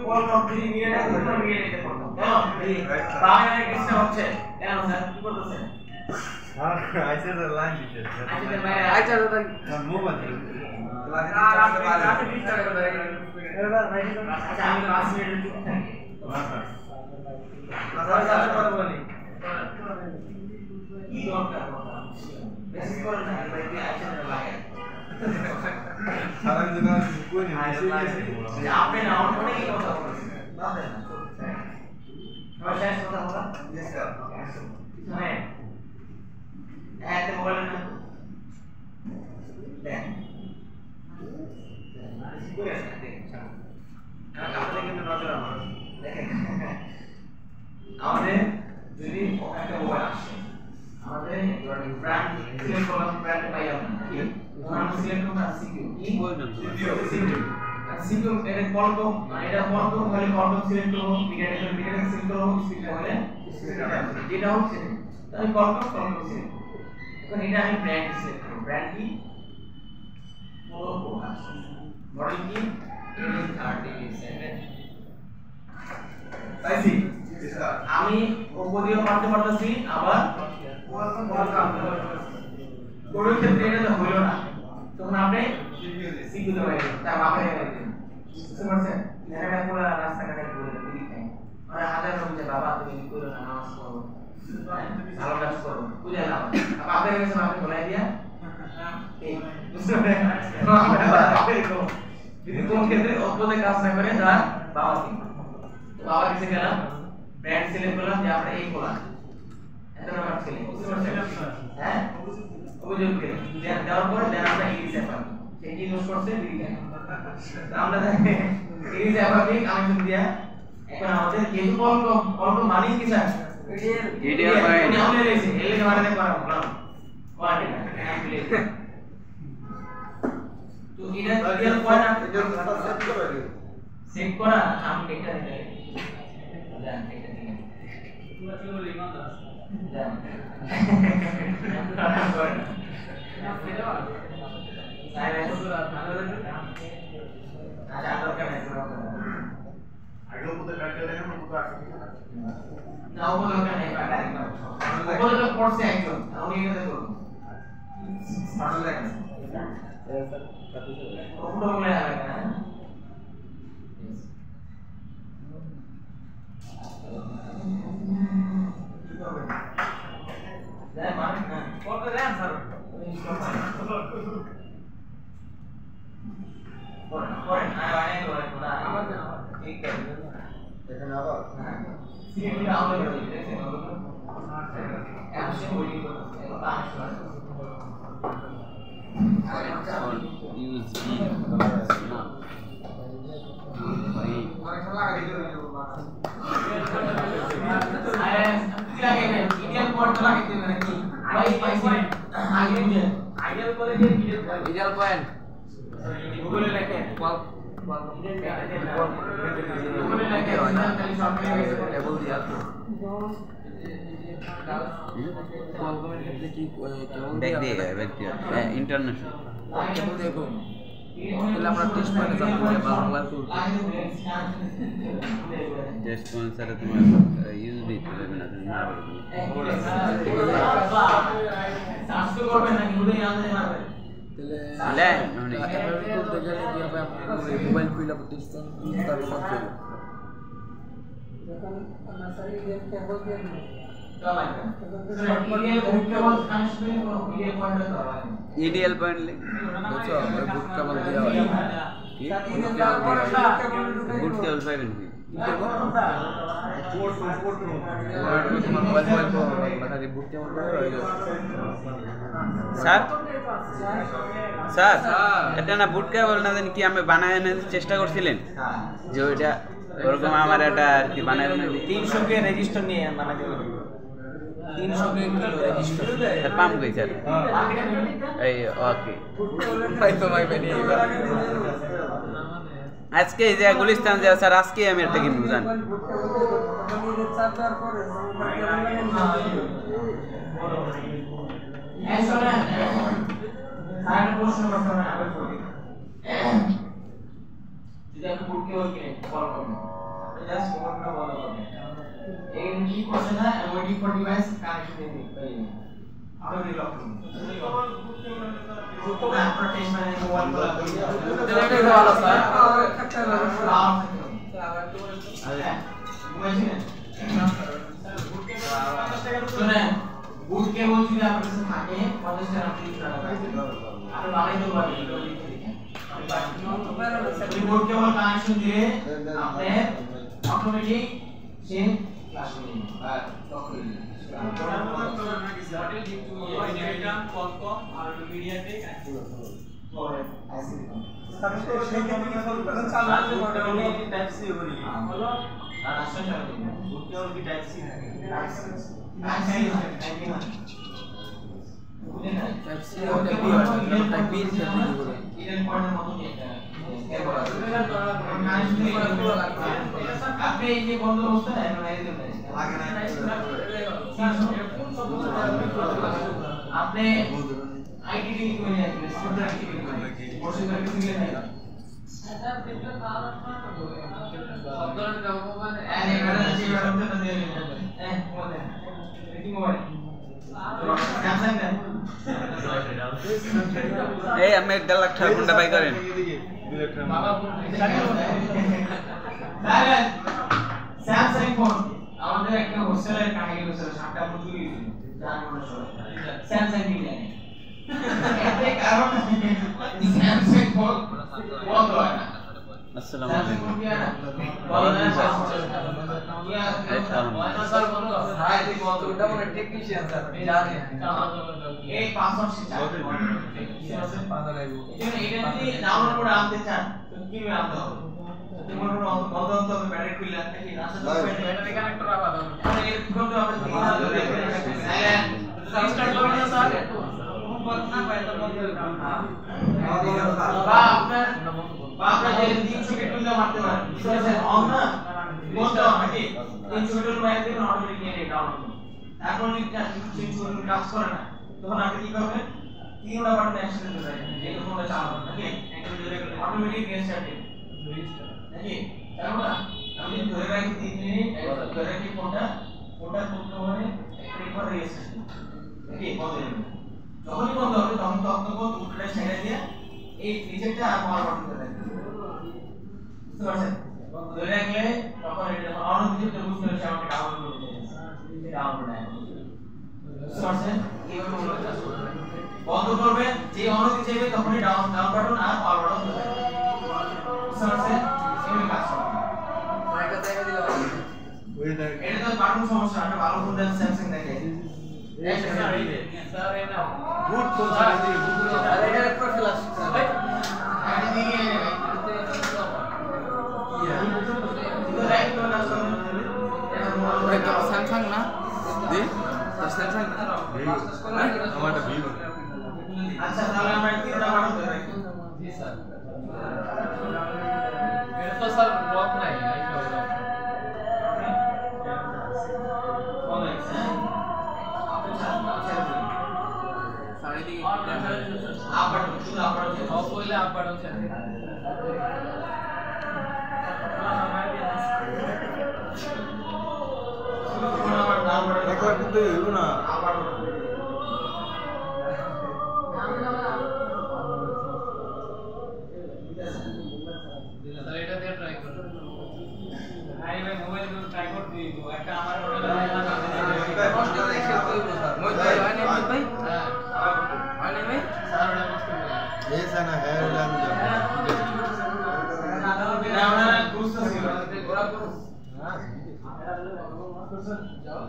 call complete নিয়ে না ধরে নিয়ে নিতে পারবো কেন তাহলে কিছু হচ্ছে কেন স্যার কি করতেছেন আর আইছে তো লাইন দিতে আচ্ছা দাদা মোবাইল ক্লাসে ডিস্টার্ব করে আচ্ছা আমি 5 মিনিট চুপ থাকি আচ্ছা কথা বলি কি দরকার কথা মেসেজ করে না ভাই কি আইছে না লাগে সারা দিন কই নি আপনি না অনেকই কথা বলেছেন বাদ দেন আমার শেষ কথা বলা यस স্যার শুনে এত বলেন না দেন করে দেখেন আপনাদের কিন্তু নজর আমার দেখেন আমাদের যদি একটা মোবাইল আসে আমাদের ব্র্যান্ড সিলেক্ট করলাম ব্র্যান্ড পাই আমরা কি আমরা সিলেক্ট করলাম সিকিউ কি বলছেন সিকিউ সিকিউ এর কলটো এটা কলটো হলে কলটো সিলেক্ট করব বিগেট সিলেক্ট করব স্পিড হলে স্পিড যেটা হচ্ছে তাই কলটো সিলেক্ট এখন এটা আমি ব্র্যান্ড সিলেক্ট করব ব্র্যান্ড কি মডেল কি 37 তাইছি আমি উপদিও পারতে পারতেছি আবার কোন ক্ষেত্রে এটা হলো না তখন আপনি সিকিউ দেবেন তার বাপরে দিবেন বুঝতে পারছেন এটা পুরো রাস্তাঘাটে ঘুরে দিই আর হাজার রকমের বাবা তুমি কি করো নামাজ পড়ো ভালো কাজ করো বুঝে নাও আপনাদের কাছে আপনি বলাই দিয়া এই বুঝতে পারছেন যদি কোন ক্ষেত্রে অপদে কাজ না করে তার বাবা কি তো বাবা কাছে গেলাম ব্র্যান্ড সিলেক্ট করলাম যে আমরা এই করলাম এত নাম্বার সিলেক্ট বুঝতে পারছেন হ্যাঁ অভিযোগ করে দেওয়ার পরে দেন আমরা ইরিস অ্যাপার সে কি ইউজ করছে বিরিখানে আমরা ইরিস অ্যাপার দিয়ে কানেকশন দিয়া এখন আমাদের যেহেতু কল মানি কি স্যার ইডিয়াল পয়েন্ট আমরা লেছি এলে মানে করা বললাম কোয়ালিটি না তো এটা ইডিয়াল পয়েন্ট আপনি সেট করা আমি এটা দিতে জান এটা দিতে পুরো চলো লিমান দাস জান আচ্ছা দরকার নাই আগে উপরে কাটতে দেখেন উপরে আসছে না উপরে দরকার নাই কাটা উপরে তো পড়ছে একজন আমি এটা করব স্মার্ট লাগে উপরে বলে হবে না যায় মানে না করতে দেন স্যার পরে আয় করে না আমার ঠিক আছে এখানে আবার সিএমডি আউট হয়ে গেছে দেখেন অ্যাকশন ওয়েটিং করতে এটা আসলে ইউজ না পরীক্ষা লাগা দিতে আরে কি লাগে ইডিয়াল পয়েন্ট লাগা দিতে নাকি ভাই পাইছি আগে বুঝে আইডিয়াল করে যে ইডিয়াল পয়েন্ট গুগলে লেখেন গুগলে লেখেন খালি সফটওয়্যার গেছে টেবল দিয়া ব্যাক দিয়ে ইন্টারন্যাশনাল টেবল দেখো তাহলে আমরা টেস্ট পয়েন্টে যাব বাংলা টুল টেস্ট পয়েন্ট সাথে তোমার ইউএসবি দেবে না তুমি মারবে সার্চ করবেন নাকি ওটাই আনতে পারবে তাহলে মানে টুল দেখলে কি হবে আমরা মোবাইল খুলে টেস্ট পয়েন্ট তারপর করতে যখন আমরা সারি গেম টেবল দিয়ে ইডিয়াল পয়েন্ট লে বুঝছো আমরা বুট কেবল দেওয়া হয় কি বুট কেবল পাইবেন কি তোমার মোবাইল মানে বুট কেবল হয়ে যাবে স্যার স্যার এটা না বুট কেবল না জানি কি আমি বানানোর চেষ্টা করছিলেন যে ওইটা ওরকম আমার একটা আর কি বানানো 300 কে রেজিস্টার নিয়ে বানাতে হবে 300 কে কিলো রেজিস্টার স্যার পাম্প কই স্যার এই ওকে ভাই তো ভাই বেরিয়ে এবার আজকে এই যে গুলিস্তান যে স্যার আজকে আমি একটা কিনবো জান যদি আপনি বুট কেবল কিনে কল করবেন আপনি জাস্ট মোবাইলটা বন্ধ করবেন এই কি করছে না ওয়েটিং ফর ডিভাইস কানেকশন দিয়ে পাইবেন আপনি রিলক করুন বুট কেবল আপনার টেস্ট মানে মোবাইল এটা ভালো স্যার শুনেন বুট কেবল যদি আপনার কাছে থাকে 50 টাকা ফ্রি করা হবে আপনি বানাইতে পারবেন আপনি বুট কেবল কানেকশন দিয়ে আপনি অটোমেটিক সে ক্লাস করে নেবেন বা লক করে নেবেন আপনি এই যে বন্ধ অবস্থা আপনি আইটি কি করে আসবে স্টুডেন্ট আইটি কি করে কোর্সে করে কিছু গেলে না এটা ভিতরে পাওয়ার শব্দটা দেবো মানে এবারে যে ব্যাপারটা দিয়ে দিন বলে কি মোবাইল স্যামসাং দেন এই আমি 1.5 লাখ টাকা কোনটা বাই করেন বাবা স্যামসাং ফোন আমাদের একটা হোস্টেলের কাহিনী হয়েছিল 7টা ফোন চুরি হয়েছিল জানেন না সবাই স্যামসাং কিনে এতে কারণ স্যামসাং ফোন বন্ধ হয় না আসসালামু আলাইকুম এই পাসওয়ার্ড সে চায় এটা যদি ডাউনলোড করে আনতে চান তো কিভাবে আনতে হবে যেমন অন্তত ব্যাটারি খুললে নাকি ব্যাটারি কানেক্টর আবার মানে এর করতে হবে রিস্টার্ট করবেন না স্যার না পায় তো বন্ধ বা আপনার যে 300 কে টুলটা মারতে পারেন ঠিক আছে অন না বন্ধ নাকি 300 কে টুল মারতে দিবেন অটোমেটিক নিয়ে ডাউনলোড করুন এখন যদি 300 কে কাজ করে না তখন আপনি কি করবেন তিনটা বাটন একসাথে ধরে রাখবেন এই ফোনটা চালাবেন নাকি একদম ধরে রাখলে অটোমেটিক রিস্টার্ট দিবেন নাকি তাহলে আমি ধরে রাখি 3 মিনিট ধরে রাখি ফোনটা করতে মানে একবার রিস্টার্ট নাকি বন্ধ হয়ে যাবে যখনই বন্ধ হবে তখন উল্টোটা ছেড়ে দিয়ে এই নিচেরটা আর পাওয়ার বাটন ধরে রাখবেন বুঝতে পারছেন ধরে রাখলে তখন এটা যখন অন হচ্ছে তো বুঝতে পারছেন আমাকে ডাউনলোড করতে হবে ডাউনলোড না বুঝতে পারছেন এইভাবে হলো কাজ করবে বন্ধ করবেন যে অন হতে চাইবে তখনই ডাউন বাটন আর পাওয়ার বাটন ধরে বুঝতে পারছেন এইভাবে কাজ করবে এটা দেখা দিলে এটা তো বাটন সমস্যা একটা ভালো ফোন দেন স্যামসাং দেখে স্যার এটা গুড ফোন স্যার এটা একটা ফ্ল্যাশ ভাই আরে দিকে স্যামসাং না দি স্যামসাং আমারটা ভিভো আচ্ছা তাহলে আমরা তিনটা বাটন ধরে রাখি জি স্যার এটা তো স্যার ব্লক নাই একবার কিন্তু হইব না এটা দিয়ে ট্রাই করব ভাই ভাই মোবাইল দিয়ে ট্রাই করতে দিব একটা আমার হোটেলে কষ্ট দেখে কইব স্যার মই ভাই আনি ভাই হ্যাঁ আনি ভাই স্যার ওটা কষ্ট করে এসা না হ্যাঁ ওটা আমি যাব না ওরা বুঝতে ছিল ওরা করো হ্যাঁ যাও